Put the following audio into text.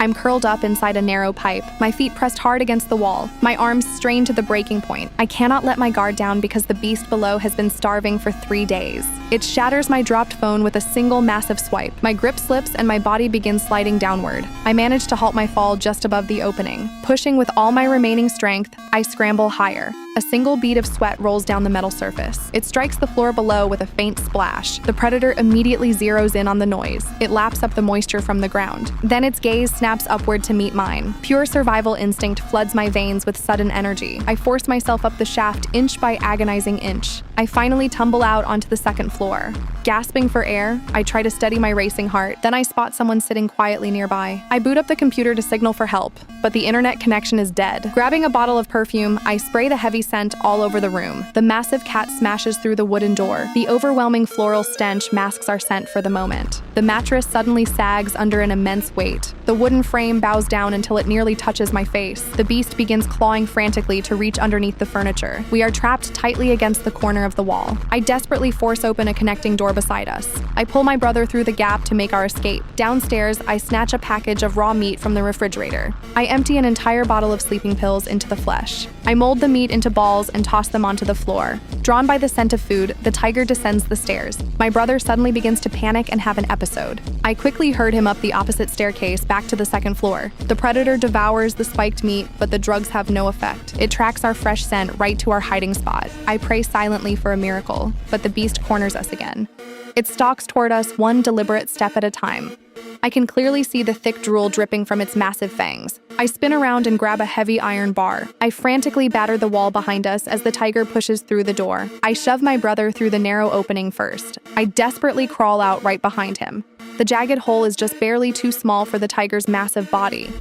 I'm curled up inside a narrow pipe, my feet pressed hard against the wall, my arms strained to the breaking point. I cannot let my guard down because the beast below has been starving for 3 days. It shatters my dropped phone with a single massive swipe. My grip slips and my body begins sliding downward. I manage to halt my fall just above the opening. Pushing with all my remaining strength, I scramble higher. A single bead of sweat rolls down the metal surface. It strikes the floor below with a faint splash. The predator immediately zeroes in on the noise. It laps up the moisture from the ground. Then its gaze snaps upward to meet mine. Pure survival instinct floods my veins with sudden energy. I force myself up the shaft inch by agonizing inch. I finally tumble out onto the second floor. Gasping for air, I try to steady my racing heart. Then I spot someone sitting quietly nearby. I boot up the computer to signal for help, but the internet connection is dead. Grabbing a bottle of perfume, I spray the heavy scent all over the room. The massive cat smashes through the wooden door. The overwhelming floral stench masks our scent for the moment. The mattress suddenly sags under an immense weight. The wooden frame bows down until it nearly touches my face. The beast begins clawing frantically to reach underneath the furniture. We are trapped tightly against the corner of the wall. I desperately force open a connecting door beside us. I pull my brother through the gap to make our escape. Downstairs, I snatch a package of raw meat from the refrigerator. I empty an entire bottle of sleeping pills into the flesh. I mold the meat into balls and toss them onto the floor. Drawn by the scent of food, the tiger descends the stairs. My brother suddenly begins to panic and have an episode. I quickly herd him up the opposite staircase back to the second floor. The predator devours the spiked meat, but the drugs have no effect. It tracks our fresh scent right to our hiding spot. I pray silently for a miracle, but the beast corners us again. It stalks toward us one deliberate step at a time. I can clearly see the thick drool dripping from its massive fangs. I spin around and grab a heavy iron bar. I frantically batter the wall behind us as the tiger pushes through the door. I shove my brother through the narrow opening first. I desperately crawl out right behind him. The jagged hole is just barely too small for the tiger's massive body.